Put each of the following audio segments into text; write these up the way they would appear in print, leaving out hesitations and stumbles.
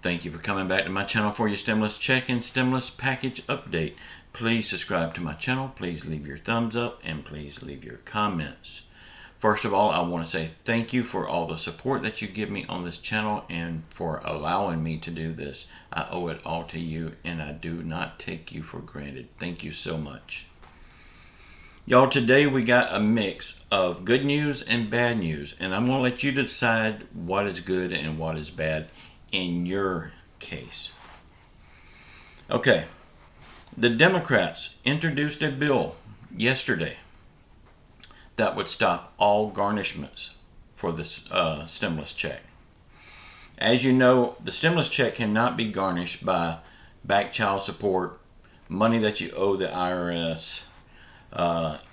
Thank you for coming back to my channel for your stimulus check and stimulus package update. Please subscribe to my channel, please leave your thumbs up, and please leave your comments. First of all, I want to say thank you for all the support that you give me on this channel and for allowing me to do this. I owe it all to you, and I do not take you for granted. Thank you so much. Y'all, today we got a mix of good news and bad news, and I'm going to let you decide what is good and what is bad in your case. Okay, the Democrats introduced a bill yesterday that would stop all garnishments for the stimulus check. As you know, the stimulus check cannot be garnished by back child support, money that you owe the IRS,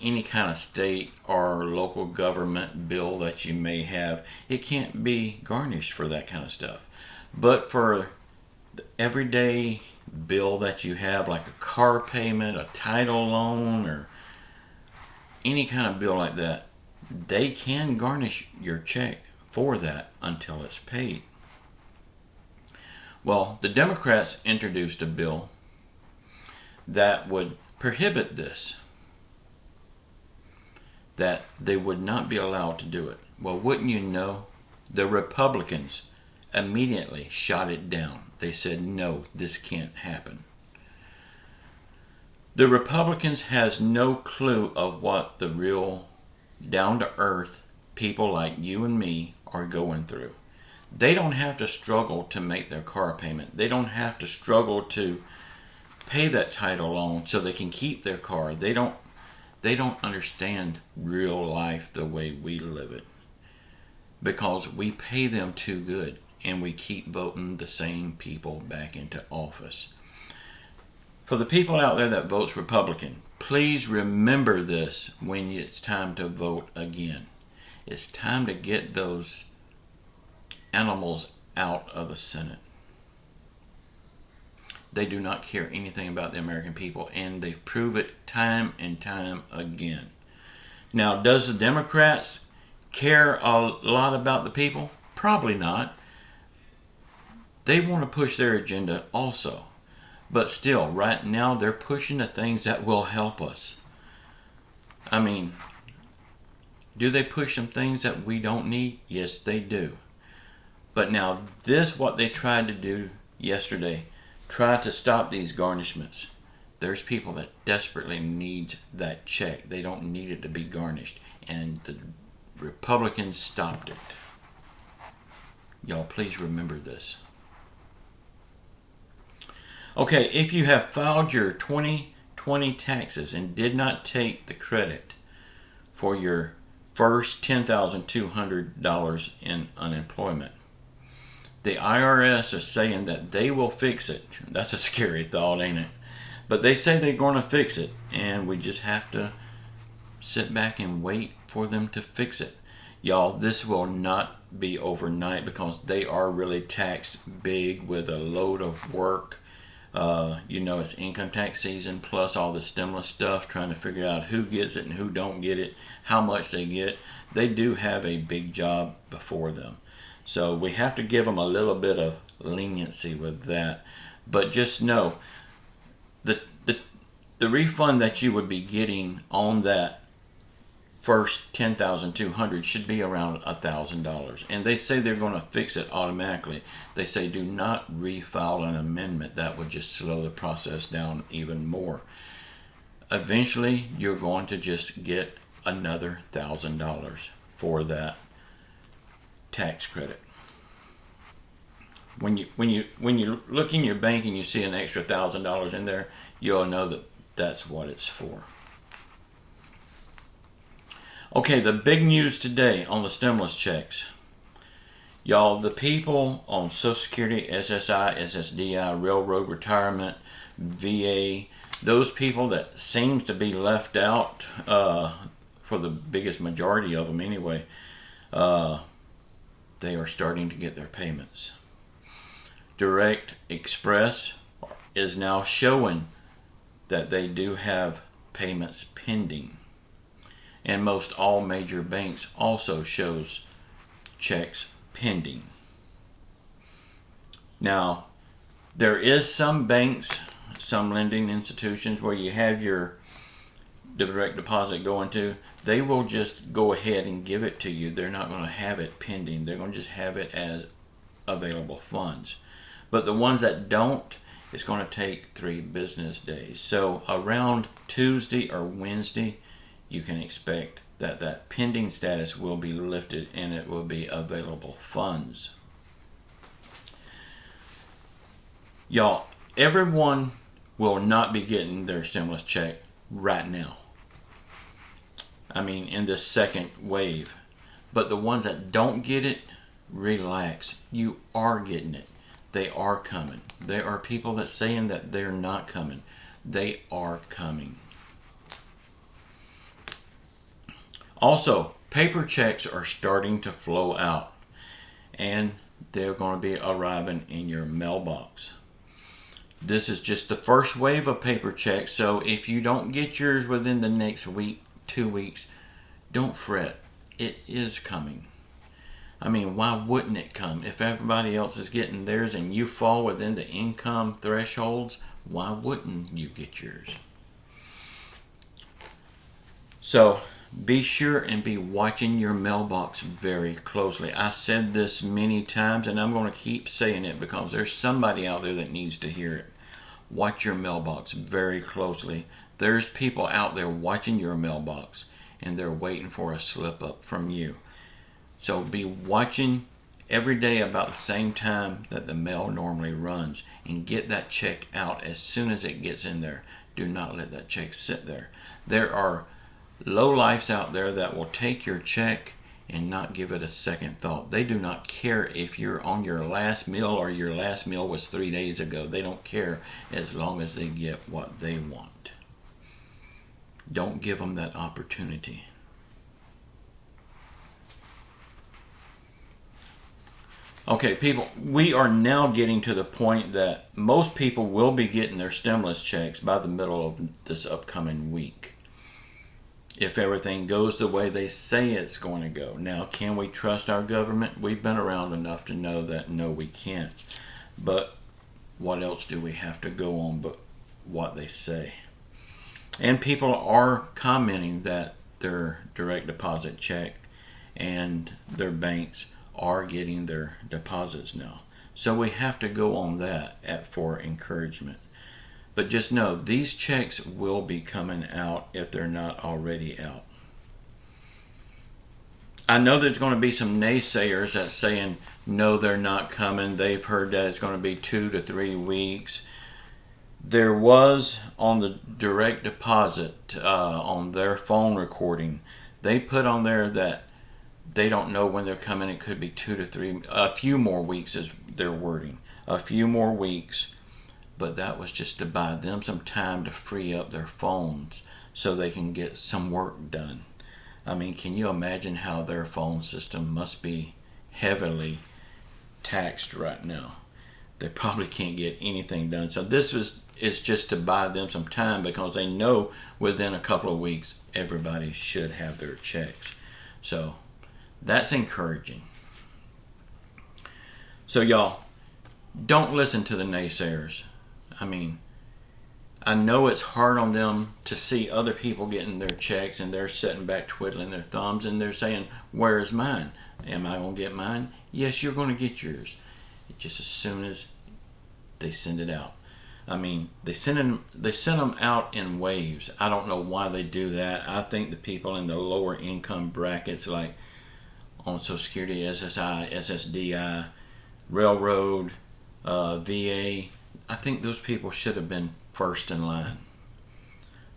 any kind of state or local government bill that you may have. It can't be garnished for that kind of stuff. But for the everyday bill that you have, like a car payment, a title loan, or any kind of bill like that, they can garnish your check for that until it's paid. Well, the Democrats introduced a bill that would prohibit this, that they would not be allowed to do it. Well, wouldn't you know, the Republicans immediately shot it down. They said, no, this can't happen. The Republicans has no clue of what the real down-to-earth people like you and me are going through. They don't have to struggle to make their car payment. They don't have to struggle to pay that title loan so they can keep their car. They don't understand real life the way we live it, because we pay them too good and we keep voting the same people back into office. For the people out there that votes Republican, please remember this when it's time to vote again. It's time to get those animals out of the Senate. They do not care anything about the American people, and they've proved it time and time again. Now, does the Democrats care a lot about the people? Probably not. They want to push their agenda also. But still, right now, they're pushing the things that will help us. I mean, do they push some things that we don't need? Yes, they do. But now, what they tried to do yesterday, try to stop these garnishments. There's people that desperately need that check. They don't need it to be garnished. And the Republicans stopped it. Y'all, please remember this. Okay, if you have filed your 2020 taxes and did not take the credit for your first $10,200 in unemployment, the IRS is saying that they will fix it. That's a scary thought, ain't it? But they say they're going to fix it, and we just have to sit back and wait for them to fix it. Y'all, this will not be overnight, because they are really taxed big with a load of work. You know, it's income tax season, plus all the stimulus stuff, trying to figure out who gets it and who don't get it, how much they get. They do have a big job before them. So we have to give them a little bit of leniency with that. But just know, the refund that you would be getting on that first $10,200 should be around $1,000. And they say they're going to fix it automatically. They say do not refile an amendment. That would just slow the process down even more. Eventually, you're going to just get another $1,000 for that tax credit. When you look in your bank and you see an extra $1,000 in there, you'll know that that's what it's for. Okay, the big news today on the stimulus checks. Y'all, the people on Social Security, SSI, SSDI, Railroad Retirement, VA, those people that seem to be left out, for the biggest majority of them anyway, they are starting to get their payments. Direct Express is now showing that they do have payments pending. And most all major banks also shows checks pending. Now, there is some banks, some lending institutions where you have your direct deposit going to, they will just go ahead and give it to you. They're not going to have it pending. They're going to just have it as available funds. But the ones that don't, it's going to take 3 business days. So around Tuesday or Wednesday, you can expect that that pending status will be lifted and it will be available funds. Y'all, everyone will not be getting their stimulus check right now. I mean, in this second wave. But the ones that don't get it, relax. You are getting it. They are coming. There are people that saying that they're not coming. They are coming. Also, paper checks are starting to flow out. And they're going to be arriving in your mailbox. This is just the first wave of paper checks. So if you don't get yours within the next week, 2 weeks, don't fret. It is coming. I mean, why wouldn't it come? If everybody else is getting theirs and you fall within the income thresholds, why wouldn't you get yours? So be sure and be watching your mailbox very closely. I said this many times and I'm going to keep saying it because there's somebody out there that needs to hear it. Watch your mailbox very closely. There's people out there watching your mailbox and they're waiting for a slip up from you. So be watching every day about the same time that the mail normally runs and get that check out as soon as it gets in there. Do not let that check sit there. There are lowlifes out there that will take your check and not give it a second thought. They do not care if you're on your last meal or your last meal was 3 days ago. They don't care as long as they get what they want. Don't give them that opportunity. Okay, people, we are now getting to the point that most people will be getting their stimulus checks by the middle of this upcoming week. If everything goes the way they say it's going to go. Now, can we trust our government? We've been around enough to know that no, we can't. But what else do we have to go on but what they say? And people are commenting that their direct deposit check and their banks are getting their deposits now. So we have to go on that for encouragement. But just know, these checks will be coming out if they're not already out. I know there's going to be some naysayers that's saying, no, they're not coming. They've heard that it's going to be 2 to 3 weeks. There was on the direct deposit, on their phone recording, they put on there that they don't know when they're coming. It could be 2 to 3, a few more weeks is their wording. A few more weeks. But that was just to buy them some time to free up their phones so they can get some work done. I mean, can you imagine how their phone system must be heavily taxed right now? They probably can't get anything done. So this is just to buy them some time because they know within a couple of weeks everybody should have their checks. So that's encouraging. So y'all, don't listen to the naysayers. I mean, I know it's hard on them to see other people getting their checks and they're sitting back twiddling their thumbs and they're saying, where's mine? Am I going to get mine? Yes, you're going to get yours. Just as soon as they send it out. I mean, they send them out in waves. I don't know why they do that. I think the people in the lower income brackets, like on Social Security, SSI, SSDI, Railroad, VA, I think those people should have been first in line.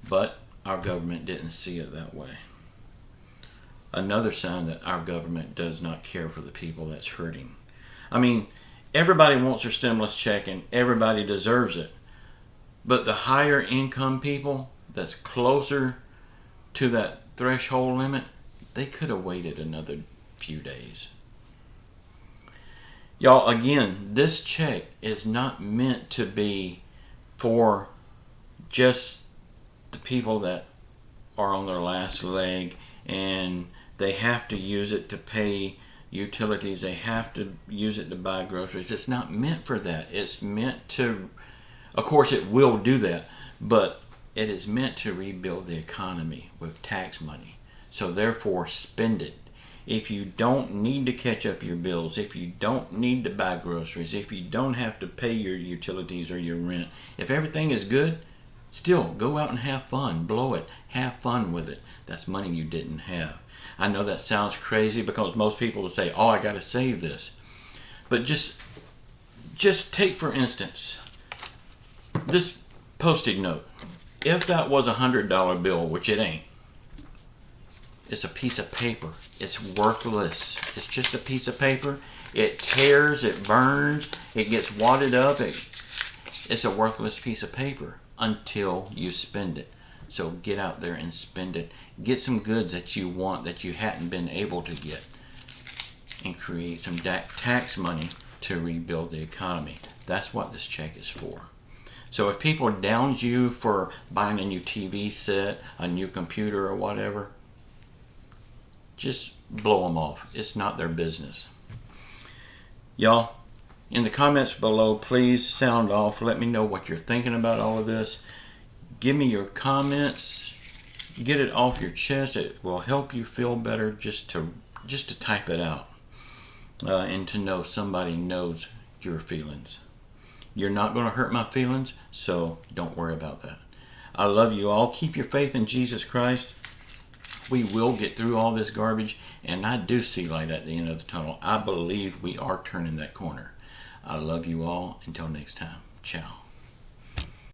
But our government didn't see it that way. Another sign that our government does not care for the people that's hurting. I mean, everybody wants their stimulus check and everybody deserves it. But the higher income people that's closer to that threshold limit, they could have waited another few days. Y'all, again, this check is not meant to be for just the people that are on their last leg and they have to use it to pay utilities. They have to use it to buy groceries. It's not meant for that. It's meant to, of course it will do that, but it is meant to rebuild the economy with tax money. So therefore, spend it. If you don't need to catch up your bills, if you don't need to buy groceries, if you don't have to pay your utilities or your rent, if everything is good, still go out and have fun. Blow it. Have fun with it. That's money you didn't have. I know that sounds crazy because most people will say, oh, I got to save this. But just take, for instance, this Post-it note. If that was a $100 bill, which it ain't, it's a piece of paper. It's worthless. It's just a piece of paper. It tears, it burns, it gets wadded up. It's a worthless piece of paper until you spend it. So get out there and spend it. Get some goods that you want that you hadn't been able to get, and create some tax money to rebuild the economy. That's what this check is for. So if people downs you for buying a new TV set, a new computer or whatever, just blow them off. It's not their business. Y'all, in the comments below, please sound off. Let me know what you're thinking about all of this. Give me your comments. Get it off your chest. It will help you feel better just to type it out, and to know somebody knows your feelings. You're not going to hurt my feelings, so don't worry about that. I love you all. Keep your faith in Jesus Christ. We will get through all this garbage, and I do see light at the end of the tunnel. I believe we are turning that corner. I love you all. Until next time, ciao.